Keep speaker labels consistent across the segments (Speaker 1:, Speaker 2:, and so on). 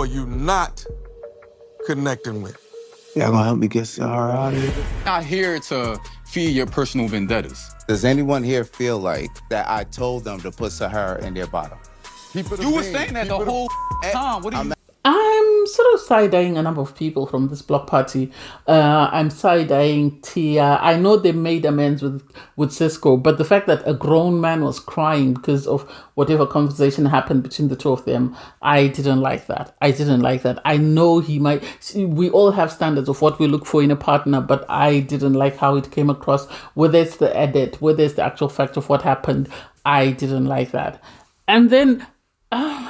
Speaker 1: are you not connecting with?
Speaker 2: Y'all gonna help me get Sahara out of here?
Speaker 3: Not here to feed your personal vendettas.
Speaker 4: Does anyone here feel like that I told them to put Sahara in their bottle?
Speaker 3: You were saying that the whole time. What are you?
Speaker 5: I'm sort of side-eyeing a number of people from this block party. I'm side-eyeing Tia. I know they made amends with Cisco, but the fact that a grown man was crying because of whatever conversation happened between the two of them, I didn't like that. I know he might... We all have standards of what we look for in a partner, but I didn't like how it came across. Whether it's the edit, whether it's the actual fact of what happened, I didn't like that. And then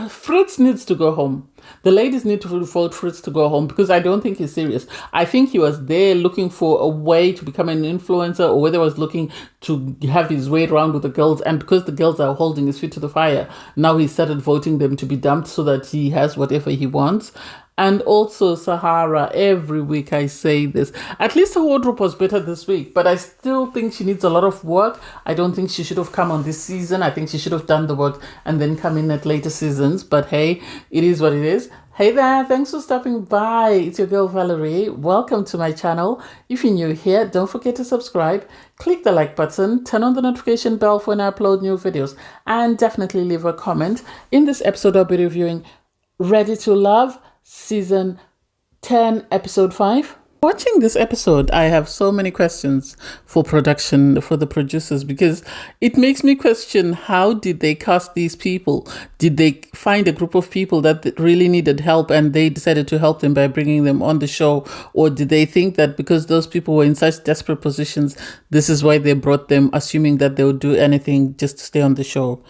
Speaker 5: Fritz needs to go home. The ladies need to vote Fritz to go home because I don't think he's serious. I think he was there looking for a way to become an influencer, or whether he was looking to have his way around with the girls. And because the girls are holding his feet to the fire, now he started voting them to be dumped so that he has whatever he wants. And also Sahara, every week I say this. At least her wardrobe was better this week, but I still think she needs a lot of work. I don't think she should have come on this season. I think she should have done the work and then come in at later seasons. But hey, it is what it is. Hey there, thanks for stopping by. It's your girl Valerie. Welcome to my channel. If you're new here, don't forget to subscribe. Click the like button, turn on the notification bell for when I upload new videos, and definitely leave a comment. In this episode, I'll be reviewing Ready to Love, Season 10, Episode 5. Watching this episode, I have so many questions for production, for the producers, because it makes me question, how did they cast these people? Did they find a group of people that really needed help and they decided to help them by bringing them on the show? Or did they think that because those people were in such desperate positions, this is why they brought them, assuming that they would do anything just to stay on the show?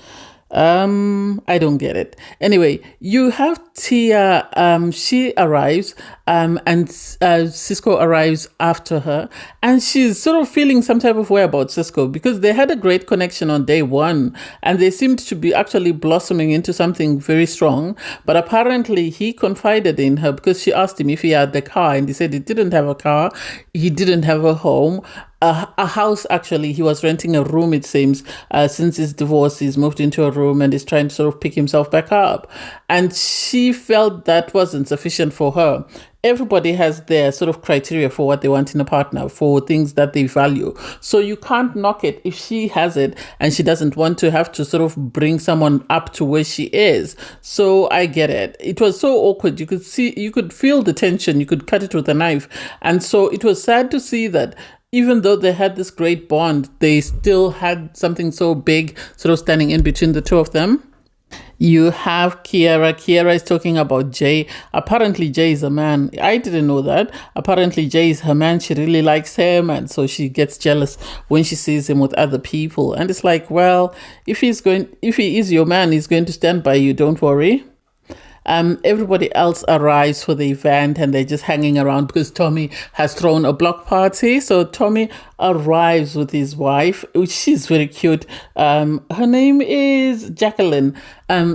Speaker 5: I don't get it. Anyway, you have Tia, she arrives, and Cisco arrives after her, and she's sort of feeling some type of way about Cisco because they had a great connection on day one, and they seemed to be actually blossoming into something very strong. But apparently he confided in her because she asked him if he had the car, and he said he didn't have a car, he didn't have a home. A house, actually. He was renting a room, it seems. Since his divorce, he's moved into a room and is trying to sort of pick himself back up. And she felt that wasn't sufficient for her. Everybody has their sort of criteria for what they want in a partner, for things that they value. So you can't knock it if she has it and she doesn't want to have to sort of bring someone up to where she is. So I get it. It was so awkward. You could feel the tension. You could cut it with a knife. And so it was sad to see that even though they had this great bond, they still had something so big sort of standing in between the two of them. You have Kiara. Kiara is talking about Jay. Apparently Jay is a man. I didn't know that. Apparently Jay is her man. She really likes him, and so she gets jealous when she sees him with other people. And it's like, well, if he is your man, he's going to stand by you. Don't worry. Everybody else arrives for the event and they're just hanging around because Tommy has thrown a block party. So Tommy arrives with his wife, which she's very cute. Her name is Jacqueline.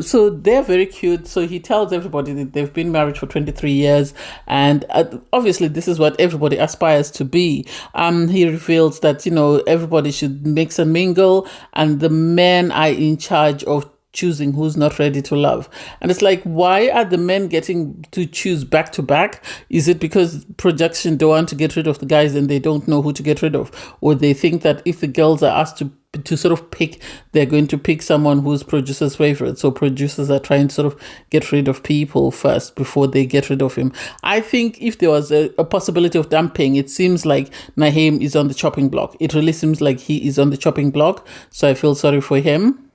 Speaker 5: So they're very cute. So he tells everybody that they've been married for 23 years. And obviously this is what everybody aspires to be. He reveals that, everybody should mix and mingle, and the men are in charge of choosing who's not ready to love. And it's like, why are the men getting to choose back to back? Is it because production don't want to get rid of the guys and they don't know who to get rid of? Or they think that if the girls are asked to sort of pick, they're going to pick someone who's producer's favorite. So producers are trying to sort of get rid of people first before they get rid of him. I think if there was a possibility of dumping, it seems like Naheem is on the chopping block. It really seems like he is on the chopping block. So I feel sorry for him.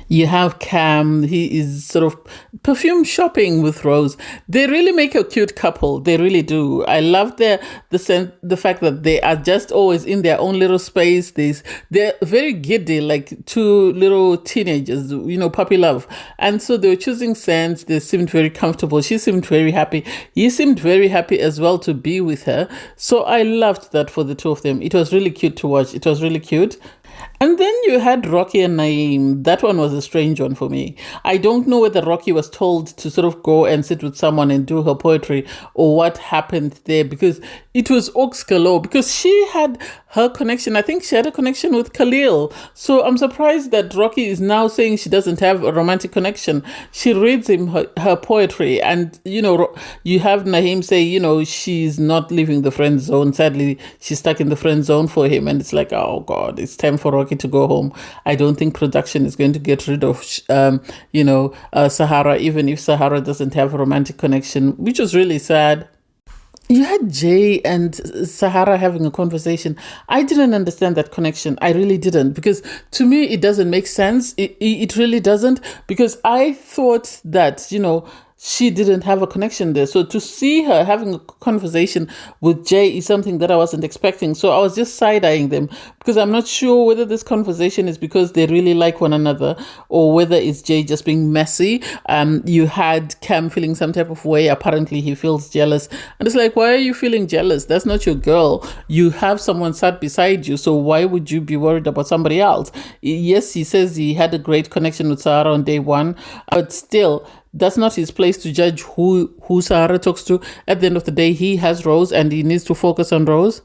Speaker 5: You have Cam. He is sort of perfume shopping with Rose. They really make a cute couple. They really do. I love the fact that they are just always in their own little space. They're very giddy, like two little teenagers, puppy love. And so they were choosing scents. They seemed very comfortable. She seemed very happy. He seemed very happy as well to be with her. So I loved that for the two of them. It was really cute to watch. It was really cute. And then you had Rocky and Naeem. That one was a strange one for me. I don't know whether Rocky was told to sort of go and sit with someone and do her poetry or what happened there, because it was Oaks galore, because she had her connection. I think she had a connection with Khalil. So I'm surprised that Rocky is now saying she doesn't have a romantic connection. She reads him her poetry, and you have Naeem say, she's not leaving the friend zone. Sadly, she's stuck in the friend zone for him, and it's like, oh God, it's time for Rocky to go home. I don't think production is going to get rid of, Sahara, even if Sahara doesn't have a romantic connection, which was really sad. You had Jay and Sahara having a conversation. I didn't understand that connection. I really didn't, because to me it doesn't make sense. It really doesn't, because I thought that, she didn't have a connection there. So to see her having a conversation with Jay is something that I wasn't expecting. So I was just side-eyeing them, because I'm not sure whether this conversation is because they really like one another or whether it's Jay just being messy. You had Cam feeling some type of way. Apparently he feels jealous. And it's like, why are you feeling jealous? That's not your girl. You have someone sat beside you. So why would you be worried about somebody else? Yes, he says he had a great connection with Sarah on day one, but still, that's not his place to judge who Sahara talks to. At the end of the day, he has Rose and he needs to focus on Rose.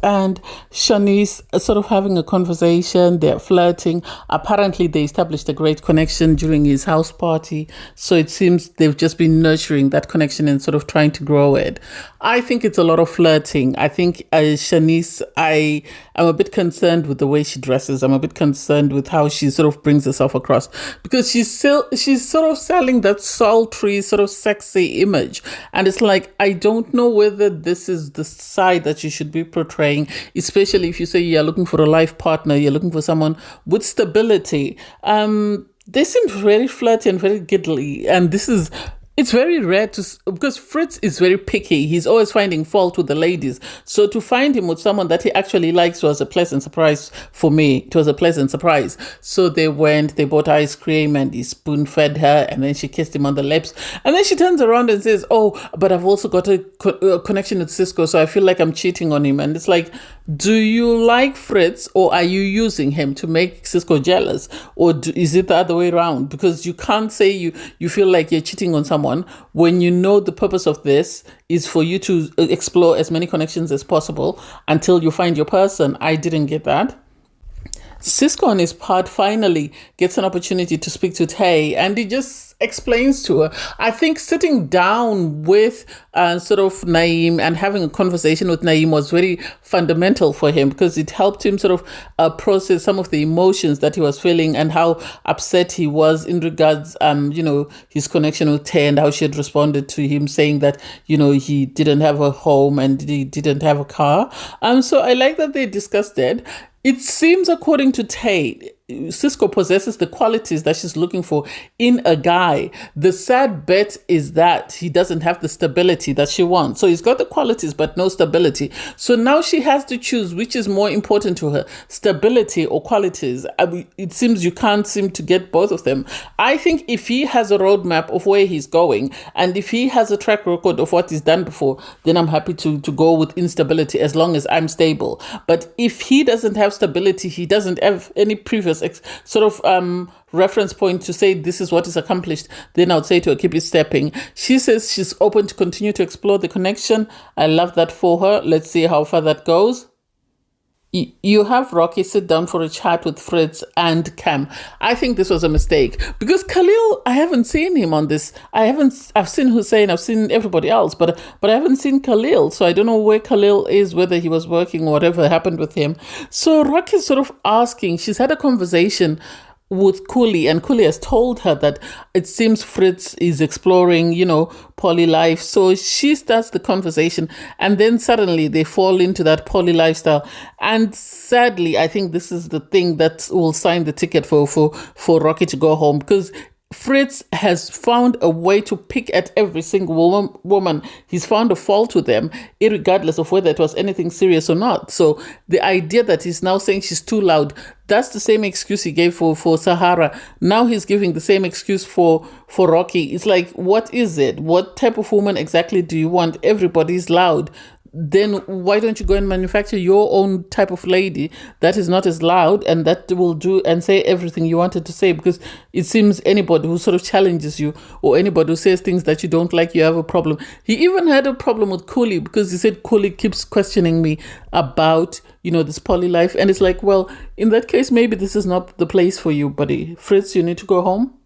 Speaker 5: And Shanice sort of having a conversation, they're flirting. Apparently they established a great connection during his house party, so it seems they've just been nurturing that connection and sort of trying to grow it. I think it's a lot of flirting. I think Shanice, I am a bit concerned with the way she dresses. I'm a bit concerned with how she sort of brings herself across, because she's sort of selling that sultry, sort of sexy image, and it's like, I don't know whether this is the side that you should be portraying, especially if you say you're looking for a life partner, you're looking for someone with stability. They seem very flirty and very giddly, and it's very rare because Fritz is very picky. He's always finding fault with the ladies. So to find him with someone that he actually likes was a pleasant surprise for me. It was a pleasant surprise. So they bought ice cream, and he spoon fed her, and then she kissed him on the lips. And then she turns around and says, oh, but I've also got a connection with Cisco, so I feel like I'm cheating on him. And it's like, do you like Fritz, or are you using him to make Cisco jealous? Or is it the other way around? Because you can't say you feel like you're cheating on someone when you know the purpose of this is for you to explore as many connections as possible until you find your person. I didn't get that. Cisco on his part finally gets an opportunity to speak to Tay, and he just explains to her. I think sitting down with sort of Naeem and having a conversation with Naeem was very fundamental for him, because it helped him sort of process some of the emotions that he was feeling and how upset he was in regards, his connection with Tay and how she had responded to him saying that, he didn't have a home and he didn't have a car. So I like that they discussed it. It seems, according to Tay, Cisco possesses the qualities that she's looking for in a guy. The sad bet is that he doesn't have the stability that she wants. So he's got the qualities, but no stability. So now she has to choose which is more important to her, stability or qualities. It seems you can't seem to get both of them. I think if he has a roadmap of where he's going, and if he has a track record of what he's done before, then I'm happy to go with instability as long as I'm stable. But if he doesn't have stability, he doesn't have any previous reference point to say this is what is accomplished, then I would say to her, keep it stepping. She says she's open to continue to explore the connection. I love that for her. Let's see how far that goes. You have Rocky sit down for a chat with Fritz and Cam. I think this was a mistake, because Khalil, I haven't seen him on this. I've seen Hussein, I've seen everybody else, but I haven't seen Khalil. So I don't know where Khalil is, whether he was working or whatever happened with him. So Rocky's sort of asking, she's had a conversation with Kuli, and Kuli has told her that it seems Fritz is exploring, poly life. So she starts the conversation, and then suddenly they fall into that poly lifestyle. And sadly, I think this is the thing that will sign the ticket for Rocky to go home, because Fritz has found a way to pick at every single woman. He's found a fault with them, irregardless of whether it was anything serious or not. So the idea that he's now saying she's too loud, that's the same excuse he gave for Sahara. Now he's giving the same excuse for Rocky. It's like, what is it? What type of woman exactly do you want? Everybody's loud. then why don't you go and manufacture your own type of lady that is not as loud and that will do and say everything you wanted to say? Because it seems anybody who sort of challenges you or anybody who says things that you don't like, you have a problem. He even had a problem with Cooley because he said Cooley keeps questioning me about, this poly life. And it's like, well, in that case, maybe this is not the place for you, buddy. Fritz, you need to go home.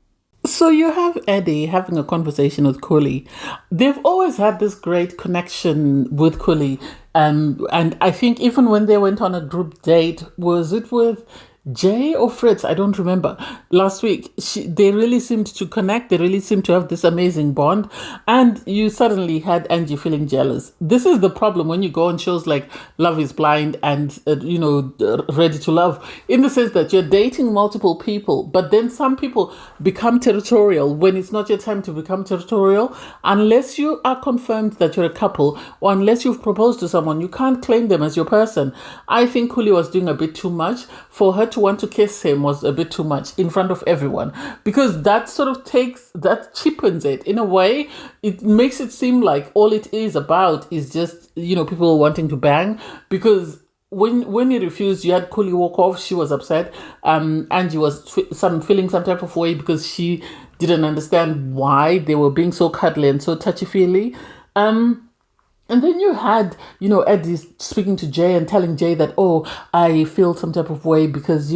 Speaker 5: So you have Eddie having a conversation with Cooley. They've always had this great connection with Cooley. And I think even when they went on a group date, was it with Jay or Fritz? I don't remember. Last week, they really seemed to connect. They really seemed to have this amazing bond. And you suddenly had Angie feeling jealous. This is the problem when you go on shows like Love is Blind and, Ready to Love, in the sense that you're dating multiple people, but then some people become territorial when it's not your time to become territorial. Unless you are confirmed that you're a couple or unless you've proposed to someone, you can't claim them as your person. I think Cooley was doing a bit too much. For her to want to kiss him was a bit too much in front of everyone, because that sort of cheapens it in a way. It makes it seem like all it is about is just people wanting to bang. Because when he refused, you had Cooley walk off. She was upset. Angie was feeling some type of way because she didn't understand why they were being so cuddly and so touchy feely. And then you had, Eddie speaking to Jay and telling Jay that, I feel some type of way because,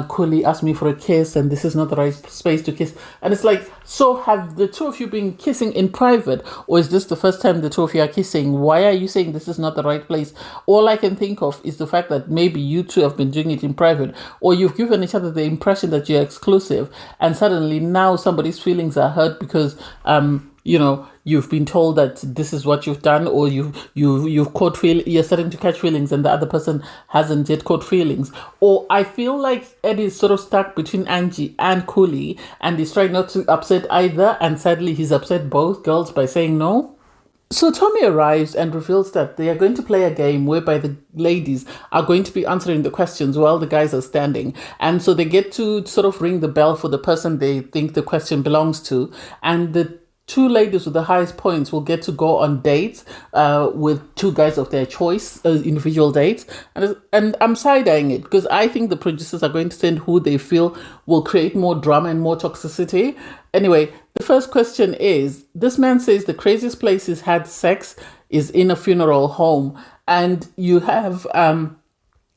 Speaker 5: Cooley asked me for a kiss and this is not the right space to kiss. And it's like, so have the two of you been kissing in private, or is this the first time the two of you are kissing? Why are you saying this is not the right place? All I can think of is the fact that maybe you two have been doing it in private, or you've given each other the impression that you're exclusive, and suddenly now somebody's feelings are hurt because, you've been told that this is what you've done, or you've caught you're starting to catch feelings and the other person hasn't yet caught feelings. Or I feel like Eddie is sort of stuck between Angie and Cooley and he's trying not to upset either, and sadly he's upset both girls by saying no. So Tommy arrives and reveals that they are going to play a game whereby the ladies are going to be answering the questions while the guys are standing. And so they get to sort of ring the bell for the person they think the question belongs to. And the two ladies with the highest points will get to go on dates with two guys of their choice, individual dates. And I'm side-eyeing it because I think the producers are going to send who they feel will create more drama and more toxicity. Anyway, the first question is, this man says the craziest place he's had sex is in a funeral home. And you have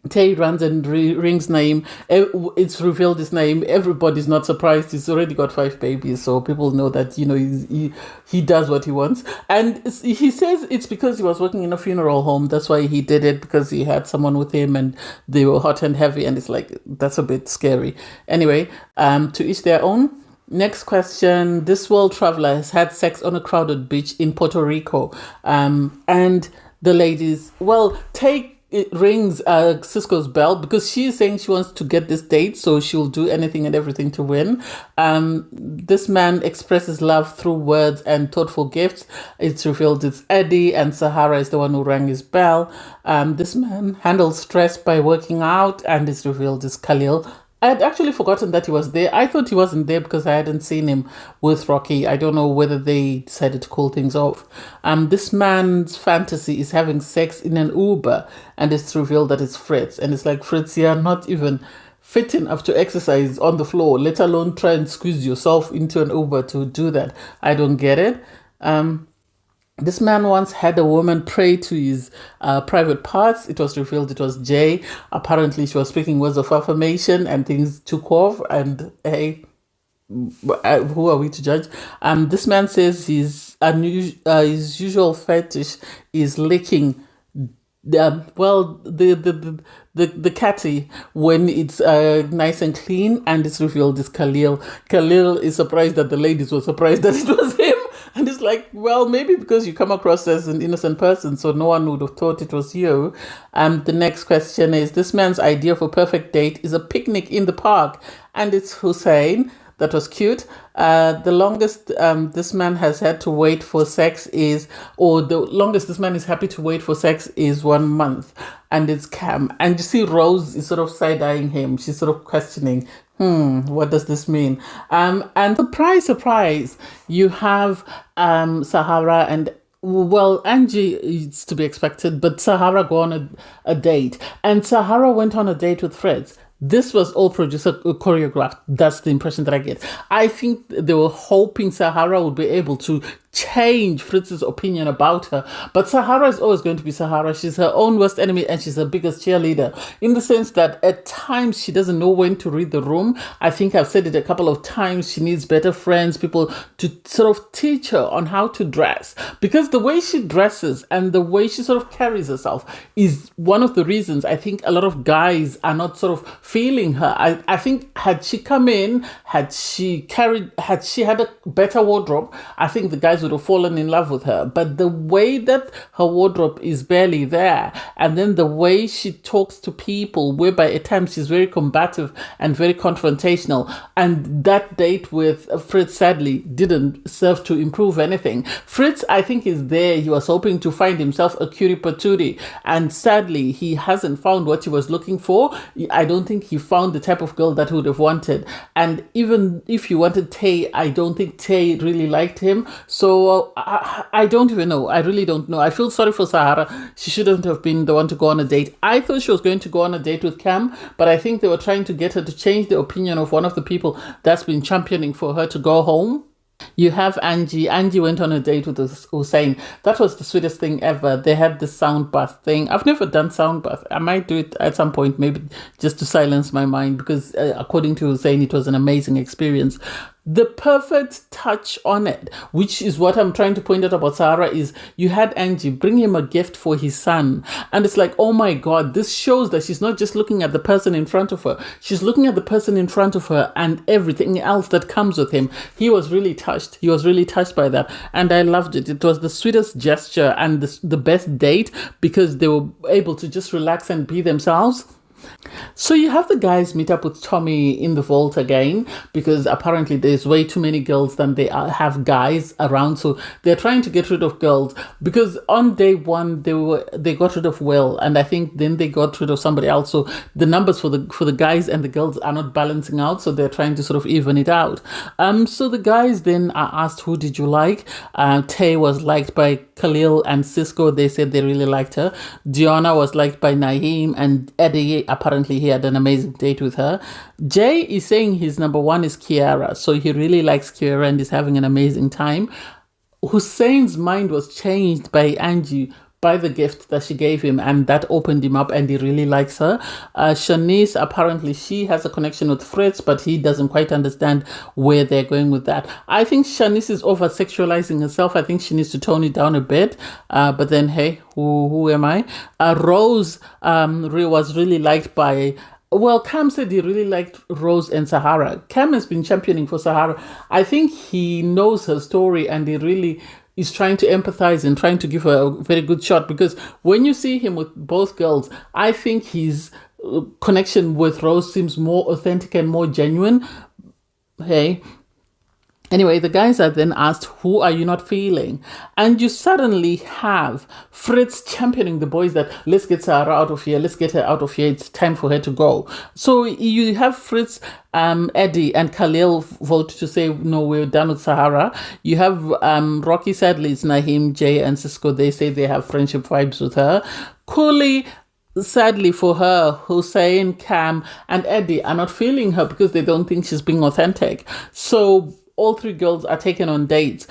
Speaker 5: Tay runs and rings name. It's revealed his name. Everybody's not surprised. He's already got 5 babies, so people know that he does what he wants. And he says it's because he was working in a funeral home. That's why he did it, because he had someone with him and they were hot and heavy. And it's like, that's a bit scary. Anyway, to each their own. Next question. This world traveler has had sex on a crowded beach in Puerto Rico. And the ladies, it rings Cisco's bell because she's saying she wants to get this date, so she'll do anything and everything to win. This man expresses love through words and thoughtful gifts. It's revealed it's Eddie, and Sahara is the one who rang his bell. This man handles stress by working out, and it's revealed it's Khalil. I had actually forgotten that he was there. I thought he wasn't there because I hadn't seen him with Rocky. I don't know whether they decided to cool things off. This man's fantasy is having sex in an Uber, and it's revealed that it's Fritz. And it's like, Fritz, you're not even fit enough to exercise on the floor, let alone try and squeeze yourself into an Uber to do that. I don't get it. This man once had a woman pray to his private parts. It was revealed it was Jay. Apparently, she was speaking words of affirmation and things took off. And hey, who are we to judge? This man says his usual fetish is licking the catty when it's nice and clean, and it's revealed it's Khalil. Khalil is surprised that the ladies were surprised that it was him. And it's like, well, maybe because you come across as an innocent person, so no one would have thought it was you. The next question is, this man's idea for a perfect date is a picnic in the park, and it's Hussein. That was cute. The longest this man has had to wait for sex is, or the longest this man is happy to wait for sex is 1 month. And it's Cam. And you see Rose is sort of side-eyeing him. She's sort of questioning, what does this mean? And surprise, you have Sahara and Well, Angie is to be expected, but Sahara go on a date, and Sahara went on a date with Fred. This was all producer choreographed. That's the impression that I get. I think they were hoping Sahara would be able to change Fritz's opinion about her. But Sahara is always going to be Sahara. She's her own worst enemy and she's her biggest cheerleader in the sense that at times she doesn't know when to read the room. I think I've said it a couple of times. She needs better friends, people to sort of teach her on how to dress, because the way she dresses and the way she sort of carries herself is one of the reasons I think a lot of guys are not sort of feeling her. I think had she come in, had she had a better wardrobe, I think the guys would have fallen in love with her. But the way that her wardrobe is barely there, and then the way she talks to people, whereby at times she's very combative and very confrontational, and that date with Fritz sadly didn't serve to improve anything. Fritz, I think, is there. He was hoping to find himself a cutie patootie, and sadly he hasn't found what he was looking for. I don't think he found the type of girl that he would have wanted. And even if he wanted Tay, I don't think Tay really liked him. So I don't even know. I really don't know. I feel sorry for Sahara. She shouldn't have been the one to go on a date. I thought she was going to go on a date with Cam, but I think they were trying to get her to change the opinion of one of the people that's been championing for her to go home. You have Angie. Angie went on a date with Hussein. That was the sweetest thing ever. They had the sound bath thing. I've never done sound bath. I might do it at some point, maybe just to silence my mind, because according to Hussein, it was an amazing experience. The perfect touch on it, which is what I'm trying to point out about Sahara, is you had Angie bring him a gift for his son. And it's like, oh my God, this shows that she's not just looking at the person in front of her. She's looking at the person in front of her and everything else that comes with him. He was really touched. He was really touched by that. And I loved it. It was the sweetest gesture and the best date, because they were able to just relax and be themselves. So you have the guys meet up with Tommy in the vault again, because apparently there's way too many girls than they have guys around. So they're trying to get rid of girls, because on day one they got rid of Will, and I think then they got rid of somebody else. So the numbers for the guys and the girls are not balancing out. So they're trying to sort of even it out. So the guys then are asked, who did you like? Tay was liked by Khalil and Cisco. They said they really liked her. Diona was liked by Naeem, and Eddie, apparently he had an amazing date with her. Jay is saying his number one is Kiara, so he really likes Kiara and is having an amazing time. Hussein's mind was changed by Angie, by the gift that she gave him, and that opened him up and he really likes her. Shanice, apparently she has a connection with Fritz, but he doesn't quite understand where they're going with that. I think Shanice is over-sexualizing herself. I think she needs to tone it down a bit. But then, hey, who am I? Rose was really liked by... Well, Cam said he really liked Rose and Sahara. Cam has been championing for Sahara. I think he knows her story and he really is trying to empathize and trying to give her a very good shot, because when you see him with both girls, I think his connection with Rose seems more authentic and more genuine. Hey. Anyway, the guys are then asked, who are you not feeling? And you suddenly have Fritz championing the boys that, let's get Sarah out of here, let's get her out of here, it's time for her to go. So you have Fritz, Eddie and Khalil vote to say, no, we're done with Sahara. You have Rocky, sadly, it's Naheem, Jay and Cisco, they say they have friendship vibes with her. Cooley, sadly for her, Hussein, Cam and Eddie are not feeling her because they don't think she's being authentic. So all three girls are taken on dates.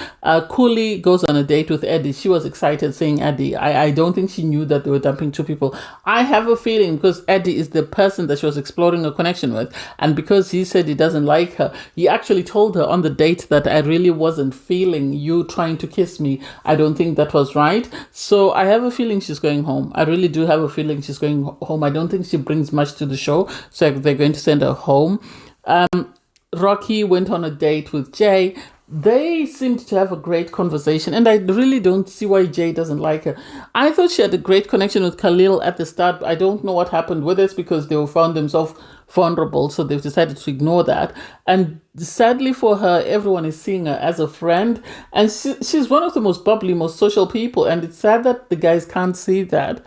Speaker 5: Cooley goes on a date with Eddie. She was excited seeing Eddie. I don't think she knew that they were dumping two people. I have a feeling because Eddie is the person that she was exploring a connection with. And because he said he doesn't like her, he actually told her on the date that I really wasn't feeling you trying to kiss me. I don't think that was right. So I have a feeling she's going home. I really do have a feeling she's going home. I don't think she brings much to the show. So they're going to send her home. Rocky went on a date with Jay. They seemed to have a great conversation, and I really don't see why Jay doesn't like her. I thought she had a great connection with Khalil at the start. I don't know what happened with this, because they found themselves vulnerable, so they've decided to ignore that. And sadly for her, everyone is seeing her as a friend, and she's one of the most bubbly, most social people, and it's sad that the guys can't see that.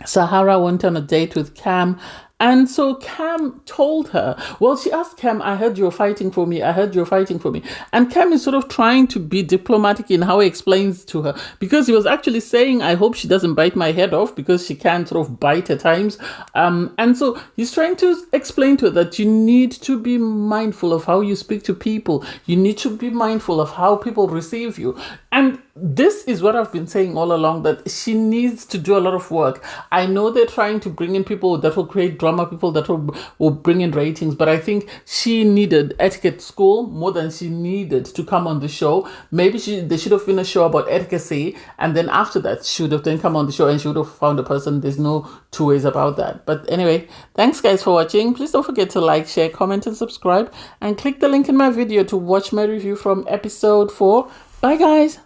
Speaker 5: Sahara went on a date with Cam. And so Cam told her, well, she asked Cam, I heard you're fighting for me. I heard you're fighting for me. And Cam is sort of trying to be diplomatic in how he explains to her, because he was actually saying, I hope she doesn't bite my head off, because she can sort of bite at times. And so he's trying to explain to her that you need to be mindful of how you speak to people. You need to be mindful of how people receive you. And this is what I've been saying all along, that she needs to do a lot of work. I know they're trying to bring in people that will create drama, people that will bring in ratings, but I think she needed etiquette school more than she needed to come on the show. Maybe there should have been a show about etiquette, and then after that she would have then come on the show and she would have found a person. There's no two ways about that. But anyway, thanks guys for watching. Please don't forget to like, share, comment and subscribe, and click the link in my video to watch my review from episode 4. Bye guys.